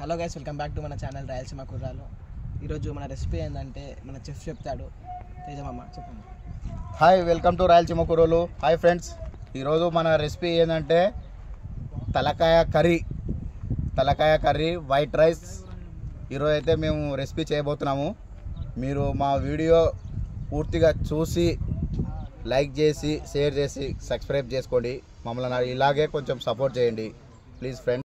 Hello guys, welcome back to మన channel Rayalaseema కుర్రాలు. ఈరోజు మన రెసిపీ ఏంటంటే మన చెఫ్ చెప్తాడు. తేజమామ చెప్పండి. హాయ్, వెల్కమ్ టు రాయలసీమ కుర్రాలు. హాయ్ ఫ్రెండ్స్, ఈరోజు మన రెసిపీ ఏంటంటే తలకాయ కర్రీ వైట్ రైస్. ఈరోజు అయితే మేము రెసిపీ చేయబోతున్నాము. మీరు మా వీడియో పూర్తిగా చూసి లైక్ చేసి షేర్ చేసి సబ్స్క్రైబ్ చేసుకోండి. మమ్మల్ని ఇలాగే కొంచెం సపోర్ట్ చేయండి ప్లీజ్ ఫ్రెండ్స్.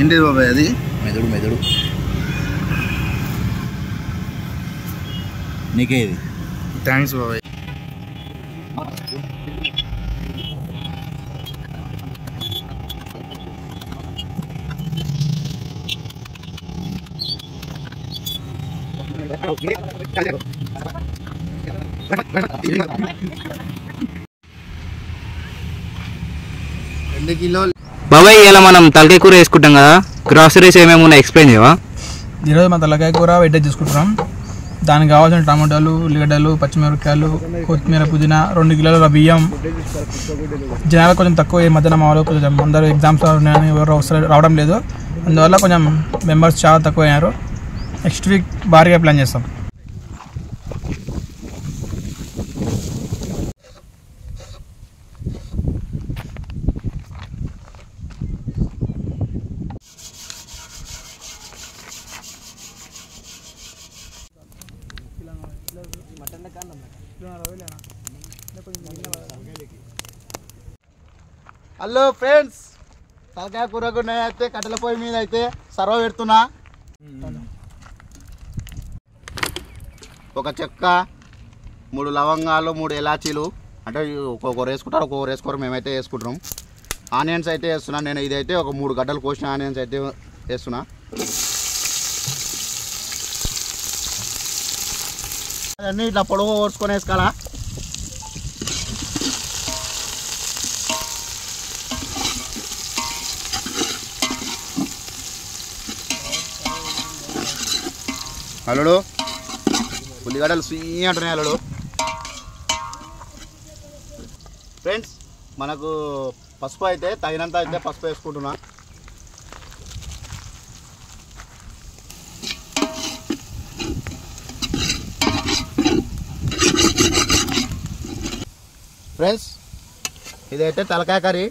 ఏంటి బాబాయ్ అది? మెదడు నీకే ఇది. థ్యాంక్స్ బాబాయ్. బాబాయ్, ఇలా మనం తలకాయ కూర వేసుకుంటాం కదా, గ్రాసరీస్ ఏమేమి ఉన్నాయి ఎక్స్ప్లెయిన్ చేయవా? ఈరోజు మన తలకాయ కూర వెయిటేజ్ తీసుకుంటున్నాం. దానికి కావాల్సిన టమాటాలు, ఉల్లిగడ్డలు, పచ్చిమిరపకాయలు, కొత్తిమీర, పుదీనా, 2 కిలోల బియ్యం. జనాలు కొంచెం తక్కువ ఈ మధ్యన మా వాళ్ళు కొంచెం అందరూ ఎగ్జామ్స్ ఉన్నాయని ఎవరు రావడం లేదు. అందువల్ల కొంచెం మెంబర్స్ చాలా తక్కువ అయ్యారు. నెక్స్ట్ వీక్ భారీగా ప్లాన్ చేస్తాం. హలో ఫ్రెండ్స్, తలకాయ కూరకు నేనైతే కట్టెల పొయ్యి మీద అయితే సర్వ పెడుతున్నా. ఒక చెక్క, 3 లవంగాలు, 3 ఇలాచీలు, అంటే ఒక్కొక్కరు వేసుకుంటారు, ఒక్కొక్కరు వేసుకోరు. మేమైతే వేసుకుంటున్నాం. ఆనియన్స్ అయితే వేస్తున్నా నేను. ఇదైతే ఒక 3 గడ్డలు కోసిన ఆనియన్స్ అయితే వేస్తున్నా. అన్నీ ఇట్లా పొడవు ఓడ్చుకొని వేసుకోవాలా. అల్లుడు ఉల్లిగడ్డలు సుయ్యి అంటున్నాయి అల్లుడు. ఫ్రెండ్స్, మనకు పసుపు అయితే తగినంత అయితే పసుపు వేసుకుంటున్నా. ఫ్రెండ్స్, ఇదైతే తలకాయ కర్రీ.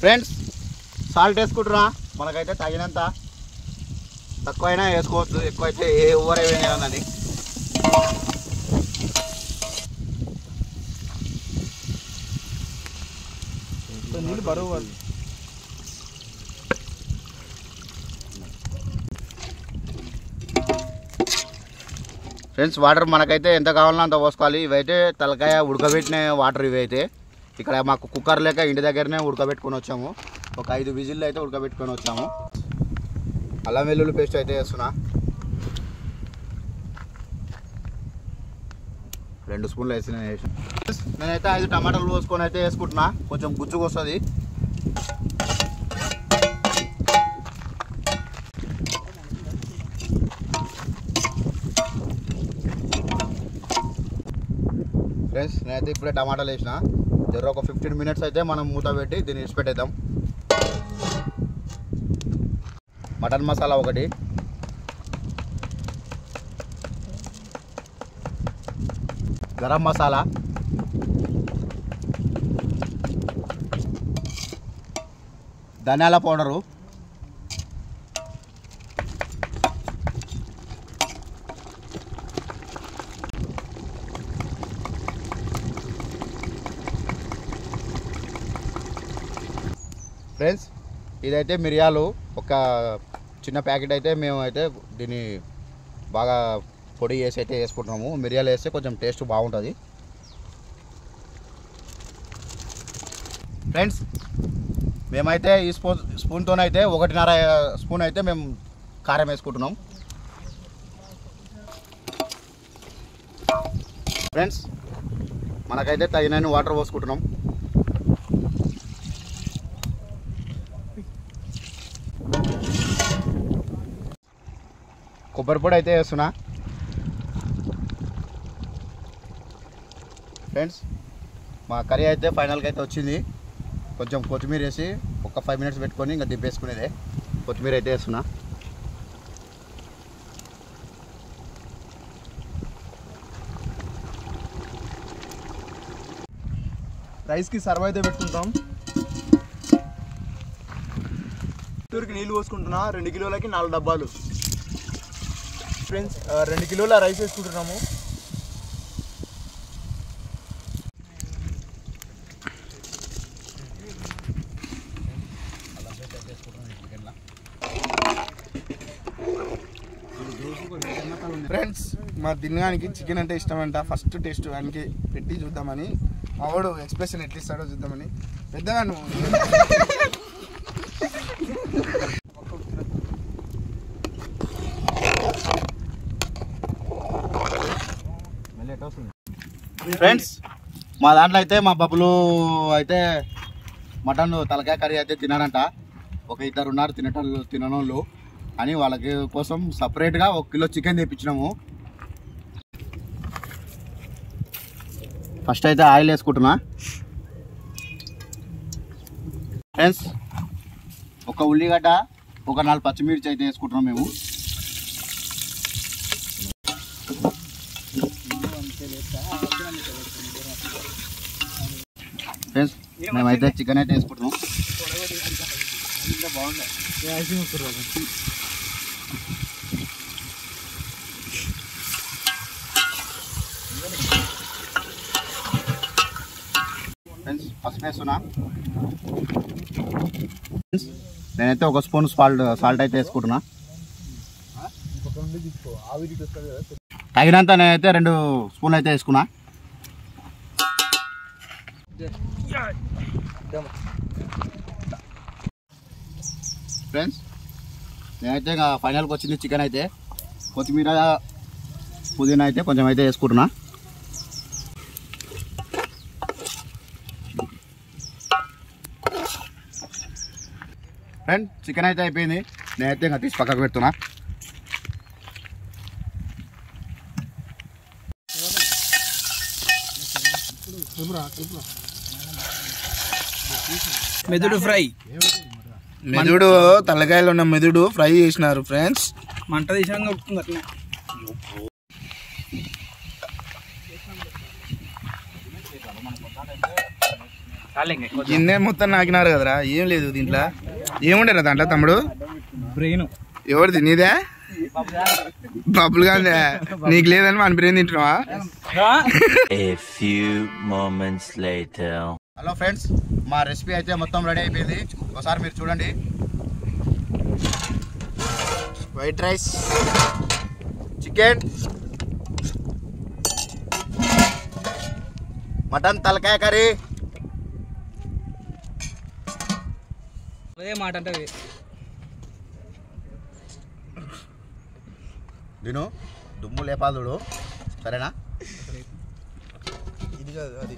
ఫ్రెండ్స్, సాల్ట్ వేసుకుంటున్నా. మనకైతే తగినంత. తక్కువైనా వేసుకోవచ్చు, ఎక్కువైతే ఎవరు ఏమైందని. నీళ్ళు బరువు. ఫ్రెండ్స్, వాటర్ మనకైతే ఎంత కావాలన్నా అంత పోసుకోవాలి. ఇవైతే తలకాయ ఉడకబెట్టిన వాటర్. ఇవైతే ఇక్కడ మాకు కుక్కర్ లేక ఇంటి దగ్గరనే ఉడకబెట్టుకొని వచ్చాము. ఒక 5 విజిల్లు అయితే ఉడకబెట్టుకొని వచ్చాము. అల్లం వెల్లుల్లి పేస్ట్ అయితే వేస్తున్నా. 2 స్పూన్లు వేసిన. నేనైతే 5 టమాటాలు పోసుకొని అయితే వేసుకుంటున్నా. కొంచెం గుజ్జుగా వస్తుంది. ఫ్రెండ్స్, నేనైతే ఇప్పుడే టమాటాలు వేసిన. జర ఒక 15 మినిట్స్ అయితే మనం మూత పెట్టి దీన్ని ఇడిచిపెట్టేద్దాం. మటన్ మసాలా 1, గరం మసాలా, ధనియాల పౌడరు, ఫ్రెండ్స్ ఇదైతే మిరియాలు ఒక చిన్న ప్యాకెట్ అయితే మేము అయితే దీన్ని బాగా పొడి వేసి అయితే వేసుకుంటున్నాము. మిరియాలు వేస్తే కొంచెం టేస్ట్ బాగుంటుంది. ఫ్రెండ్స్ మేమైతే ఈ స్పూన్తోనైతే 1.5 స్పూన్ అయితే మేము కారం వేసుకుంటున్నాం. ఫ్రెండ్స్ మనకైతే తగినన్ని వాటర్ పోసుకుంటున్నాం. కొబ్బరి పొడి అయితే వేస్తున్నా. ఫ్రెండ్స్ మా కర్రీ అయితే ఫైనల్గా అయితే వచ్చింది. కొంచెం కొత్తిమీర వేసి ఒక 5 మినిట్స్ పెట్టుకొని ఇంకా దింపేసుకునేదే. కొత్తిమీర అయితే వేస్తున్నా. రైస్కి సర్వ్ అయితే పెట్టుకుంటాం. టూర్కి నీళ్ళు పోసుకుంటున్నా. 2 కిలోలకి 4 డబ్బాలు. ఫ్రెండ్స్ 2 కిలోల రైస్ వేసుకుంటున్నాము. ఫ్రెండ్స్ మా తినడానికి చికెన్ అంటే ఇష్టమంట. ఫస్ట్ టేస్ట్ వానికి పెట్టి చూద్దామని, మా వాడు ఎక్స్ప్రెషన్ ఎట్లా ఇస్తాడో చూద్దామని. పెద్దగా నువ్వు ఫ్రెండ్స్ మా దాంట్లో అయితే మా బబ్బులు అయితే మటన్ తలకాయ కర్రీ అయితే తినారంట. ఒక 2 ఉన్నారు తిననోళ్ళు అని వాళ్ళకి కోసం సపరేట్గా 1 కిలో చికెన్ తెప్పించినాము. ఫస్ట్ అయితే ఆయిల్ వేసుకుంటున్నా. ఫ్రెండ్స్ ఒక ఉల్లిగడ్డ, ఒక 4 పచ్చిమిర్చి అయితే వేసుకుంటున్నాం మేము. ఫ్రెండ్స్ మేమైతే చికెన్ అయితే వేసుకుంటున్నాం. ఫ్రెండ్స్ పసుపు వేస్తున్నా. నేనైతే 1 స్పూన్ సాల్ట్ అయితే వేసుకుంటున్నా. తగినంత నేనైతే 2 స్పూన్లు అయితే వేసుకున్నా. ఫ్రెండ్స్ నేనైతే ఇంకా ఫైనల్కి వచ్చింది చికెన్ అయితే. కొత్తిమీర పుదీనా అయితే కొంచెం అయితే వేసుకుంటున్నా. ఫ్రెండ్ చికెన్ అయితే అయిపోయింది. నేనైతే ఇంకా తీసి పక్కకు పెడుతున్నా. మెదుడు ఫ్రై, మెదుడు తలకాయలు ఉన్న మెదుడు ఫ్రై చేసినారు ఫ్రెండ్స్. మంట తీసినాక ఉడుకుతుంది అట్లా. గిన్నె మొత్తం నాకినారు కదరా. ఏం లేదు దీంట్లో. ఏముండేరా దాంట్లో తమ్ముడు? బ్రెయిన్ ఎవరిది? నీదే? బబ్బులు కాదే. నీకు లేదని మన బ్రెయిన్ తింటున్నావా? హలో ఫ్రెండ్స్ మా రెసిపీ అయితే మొత్తం రెడీ అయిపోయింది. ఒకసారి మీరు చూడండి. వైట్ రైస్, చికెన్, మటన్ తలకాయ కర్రీ. అదే మాట అంటే దీను దుమ్ము లేపాదుడు. సరేనా? ఇది కాదు అది.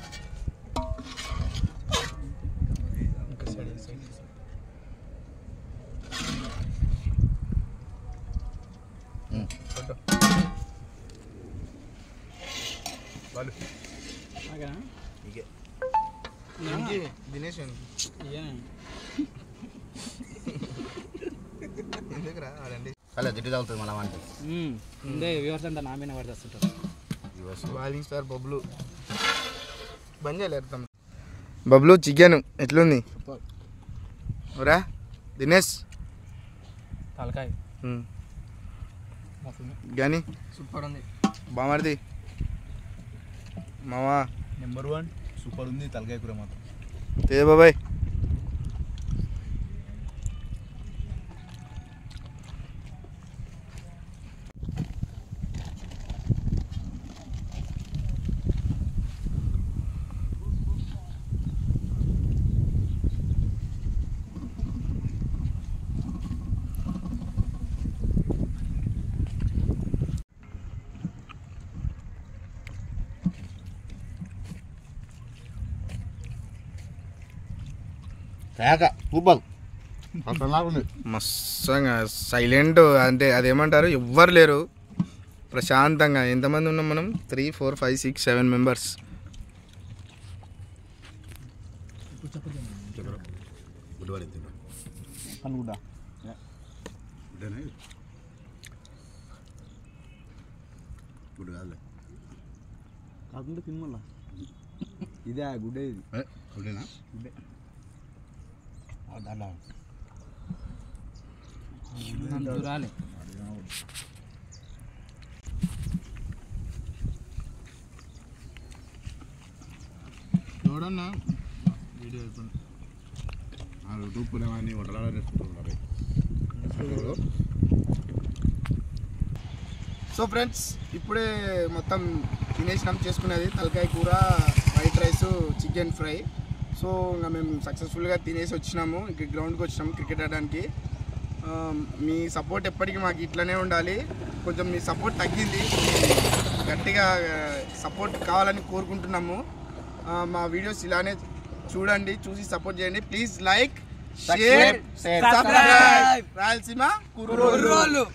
దినేష్ ఎందుకురా ఆడండి. అలా జిడ్డు తగ్గుతుంది మళ్ళీ అంటే వ్యూవర్స్ అంతా నా మీద పడుతుంటారు. బాలింగ్ స్టార్ బబ్లు బంద్ చేయలేరు తమ్ముడు. బబ్లు చికెన్ ఎట్లుంది రా దినేష్? తలకాయ కానీ సూపర్ ఉంది. బామర్ది మావా నెంబర్ 1 సూపర్ ఉంది తలకాయ కూర మాత్రం. ఏ బాబాయ్ సూపర్ మస్తుగా సైలెంట్ అంటే అదేమంటారు ఎవ్వరు లేరు ప్రశాంతంగా. ఎంతమంది ఉన్నాం మనం? 3, 4, 5, 6, 7 మెంబర్స్. ఇదే గుడ్డే ఇది చూడన్నా వీడియో సో ఫ్రెండ్స్ ఇప్పుడే మొత్తం తినేసినాం. చేసుకునేది తలకాయ కూర, white rice, chicken fry. So ఇంకా మేము సక్సెస్ఫుల్గా తినేసి వచ్చినాము. ఇంక గ్రౌండ్కి వచ్చినాము క్రికెట్ ఆడడానికి. మీ సపోర్ట్ ఎప్పటికీ మాకు ఇట్లనే ఉండాలి. కొంచెం మీ సపోర్ట్ తగ్గింది, గట్టిగా సపోర్ట్ కావాలని కోరుకుంటున్నాము. మా వీడియోస్ ఇలానే చూడండి, చూసి సపోర్ట్ చేయండి. Please like, share, subscribe. Rayalaseema కుర్రోళ్ళు.